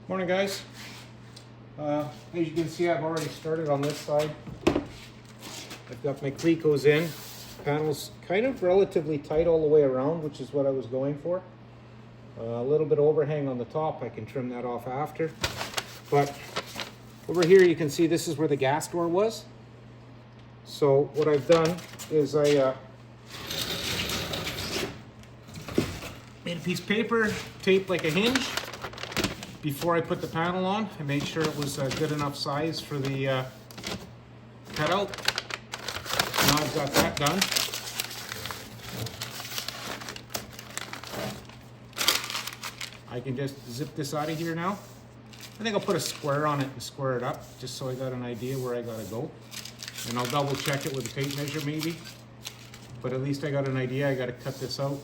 Morning, guys. As you can see, I've already started on this side. I've got my Clecos in. Panels kind of relatively tight all the way around, which is what I was going for. A little bit of overhang on the top. I can trim that off after. But over here, you can see this is where the gas door was. So what I've done is I made a piece of paper, taped like a hinge. Before I put the panel on, I made sure it was a good enough size for the cutout. Now I've got that done. I can just zip this out of here now. I think I'll put a square on it and square it up, just so I got an idea where I gotta go. And I'll double check it with a tape measure maybe. But at least I got an idea. I gotta cut this out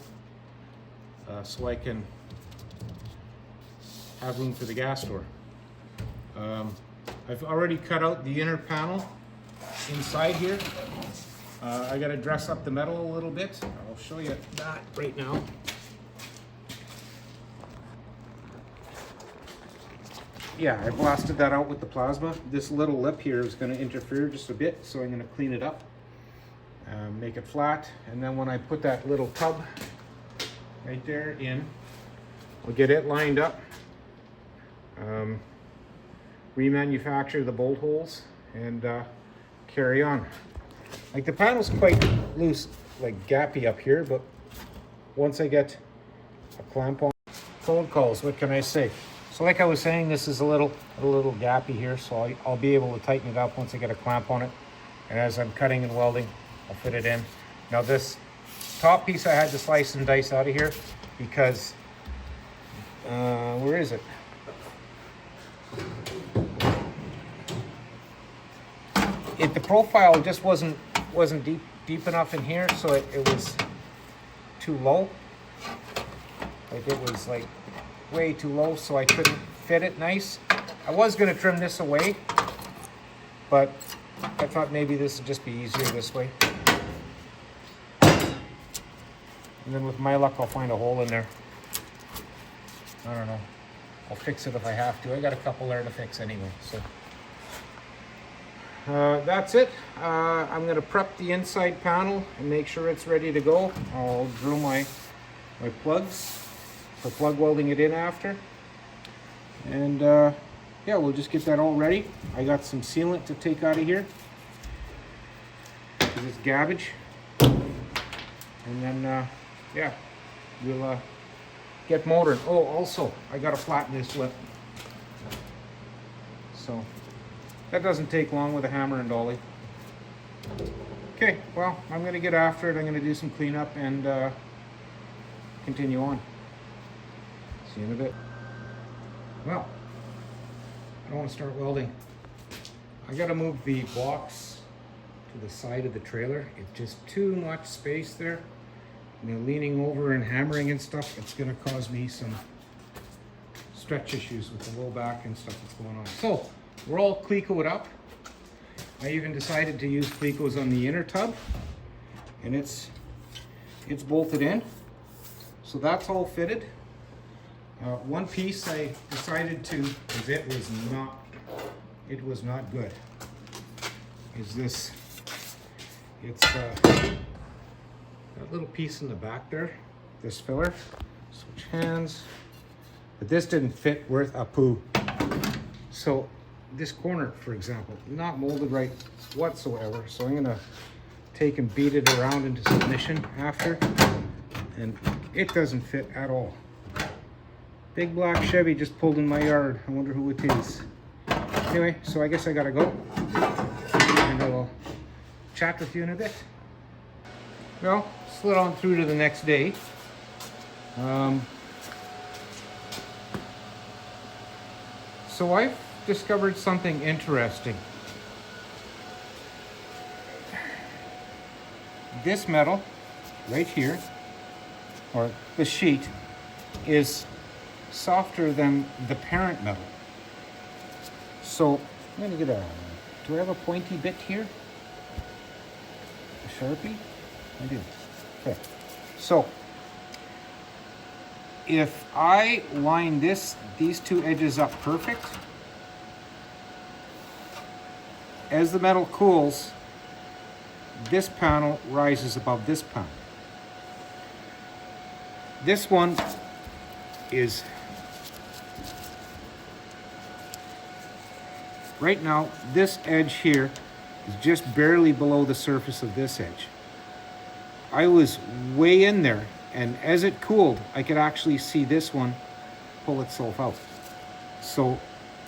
so I can have room for the gas door. I've already cut out the inner panel inside here. I gotta dress up the metal a little bit. I'll show you that right now. Yeah, I blasted that out with the plasma. This little lip here is gonna interfere just a bit, so I'm gonna clean it up, make it flat, and then when I put that little tub right there in, we'll get it lined up. Remanufacture the bolt holes and carry on. Like the panel's quite loose, like gappy up here, but once I get a clamp on, phone calls, what can I say? So like I was saying, this is a little gappy here, so I'll be able to tighten it up once I get a clamp on it. And as I'm cutting and welding, I'll fit it in. Now this top piece I had to slice and dice out of here because, where is it? The profile just wasn't deep enough in here, so it was too low. Like it was like way too low, so I couldn't fit it nice. I was gonna trim this away, but I thought maybe this would just be easier this way. And then with my luck, I'll find a hole in there. I don't know. I'll fix it if I have to. I got a couple there to fix anyway, so. That's it. I'm going to prep the inside panel and make sure it's ready to go. I'll drill my plugs for plug welding it in after. And yeah, we'll just get that all ready. I got some sealant to take out of here because it's garbage. And then yeah, we'll get motoring. Oh, also, I got to flatten this lip. So that doesn't take long with a hammer and dolly. Okay, well, I'm going to get after it. I'm going to do some cleanup and continue on. See you in a bit. Well, I don't want to start welding. I got to move the box to the side of the trailer. It's just too much space there. Leaning over and hammering and stuff, it's going to cause me some stretch issues with the low back and stuff that's going on. So we're all Clecoed up. I even decided to use Clecos on the inner tub, and it's bolted in. So that's all fitted. One piece I decided to, because it was not good, is this. It's that little piece in the back there, this filler. Switch hands. But this didn't fit worth a poo. So this corner, for example, not molded right whatsoever. So I'm gonna take and beat it around into submission after, and it doesn't fit at all. Big black Chevy just pulled in my yard. I wonder who it is. Anyway, so I guess I gotta go, and I'll chat with you in a bit. Well, slid on through to the next day. So I've discovered something interesting. This metal right here, or the sheet, is softer than the parent metal. So I'm gonna get do I have a pointy bit here? A Sharpie? I do. Okay. So if I line these two edges up perfect, as the metal cools, this panel rises above this panel. This one is, right now, this edge here is just barely below the surface of this edge. I was way in there, and as it cooled, I could actually see this one pull itself out. So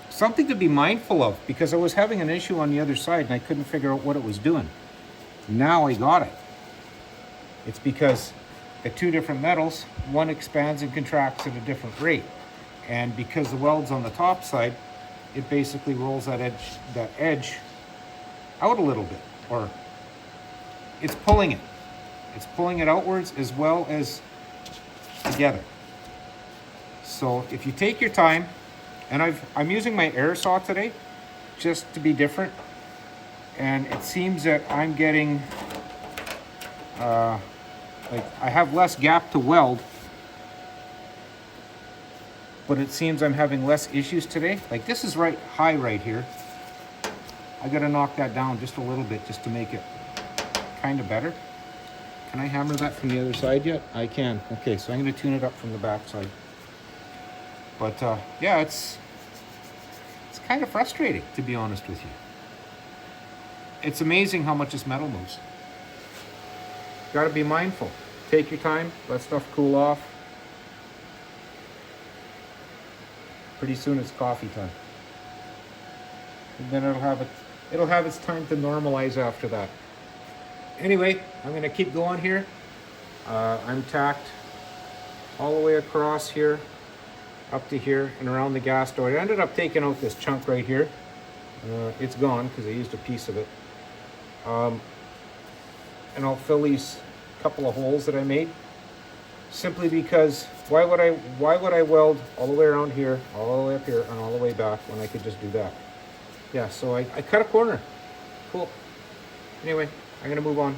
something to be mindful of, because I was having an issue on the other side and I couldn't figure out what it was doing. Now I got it. It's because the two different metals, one expands and contracts at a different rate. And because the weld's on the top side, it basically rolls that edge out a little bit, or it's pulling it. It's pulling it outwards as well as together. So if you take your time, and I'm using my air saw today just to be different, and it seems that I'm getting like I have less gap to weld, but it seems I'm having less issues today. Like this is right high right here. I gotta knock that down just a little bit just to make it kind of better. Can I hammer that from the other side yet? I can. Okay, so I'm gonna tune it up from the back side. But yeah, it's kind of frustrating, to be honest with you. It's amazing how much this metal moves. Got to be mindful. Take your time, let stuff cool off. Pretty soon it's coffee time. And then it'll have its time to normalize after that. Anyway, I'm going to keep going here. I'm tacked all the way across here, up to here and around the gas door. I ended up taking out this chunk right here. It's gone because I used a piece of it. And I'll fill these couple of holes that I made, simply because why would I weld all the way around here, all the way up here, and all the way back when I could just do that? Yeah, so I cut a corner. Cool. Anyway, I'm gonna move on.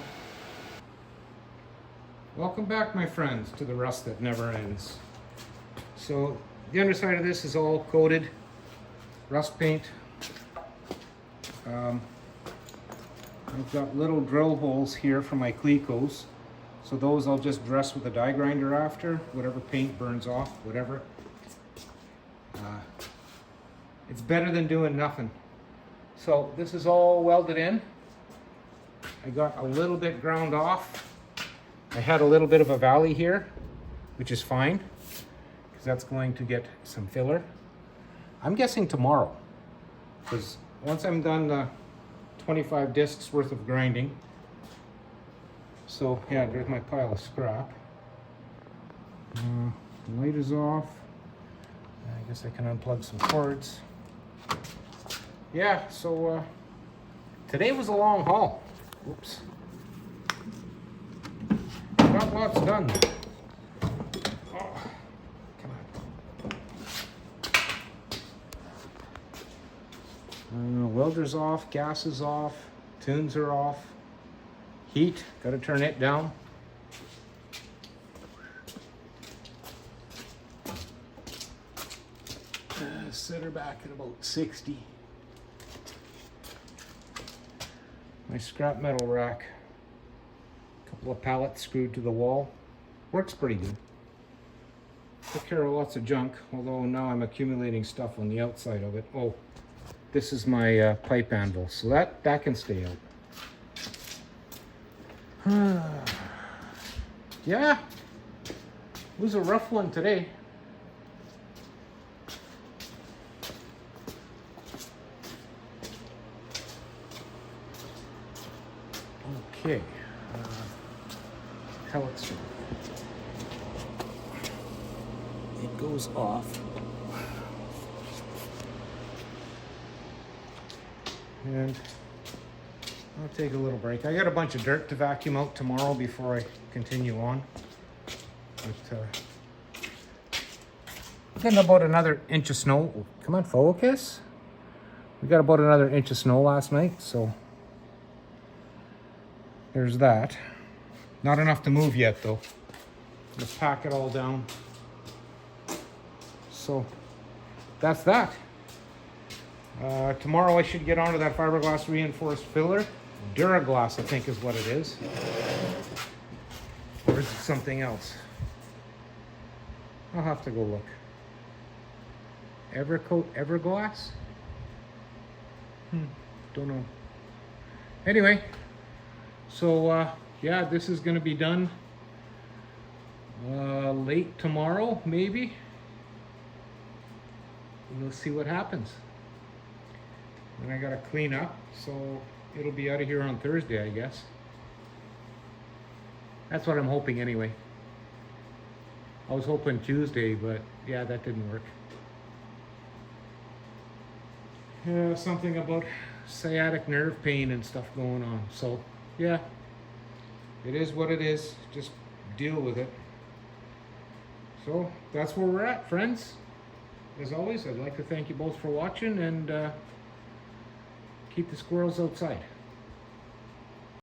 Welcome back, my friends, to the rust that never ends. So the underside of this is all coated rust paint. I've got little drill holes here for my Clecos. So those I'll just dress with a die grinder after, whatever paint burns off, whatever. It's better than doing nothing. So this is all welded in. I got a little bit ground off. I had a little bit of a valley here, which is fine, because that's going to get some filler. I'm guessing tomorrow, because once I'm done 25 discs worth of grinding. So yeah, there's my pile of scrap. The light is off. I guess I can unplug some cords. Yeah, so today was a long haul. Whoops. Got lots done. Oh, come on. Welder's off, gas is off, tunes are off. Heat, gotta turn it down. Set her back at about 60. My scrap metal rack, a couple of pallets screwed to the wall. Works pretty good. Took care of lots of junk, although now I'm accumulating stuff on the outside of it. Oh, this is my pipe anvil, so that can stay out. Yeah, it was a rough one today. Okay, pellet strip. It goes off. And I'll take a little break. I got a bunch of dirt to vacuum out tomorrow before I continue on. But we're getting about another inch of snow. Come on, focus. We got about another inch of snow last night, so there's that. Not enough to move yet, though. Let's pack it all down. So that's that. Tomorrow I should get onto that fiberglass reinforced filler. Duraglass, I think, is what it is. Or is it something else? I'll have to go look. Evercoat Everglass? Don't know. Anyway, so yeah, this is going to be done late tomorrow, maybe. We'll see what happens. And I got to clean up, so it'll be out of here on Thursday, I guess. That's what I'm hoping anyway. I was hoping Tuesday, but yeah, that didn't work. Something about sciatic nerve pain and stuff going on. So yeah, it is what it is. Just deal with it. So that's where we're at, friends. As always, I'd like to thank you both for watching, and keep the squirrels outside.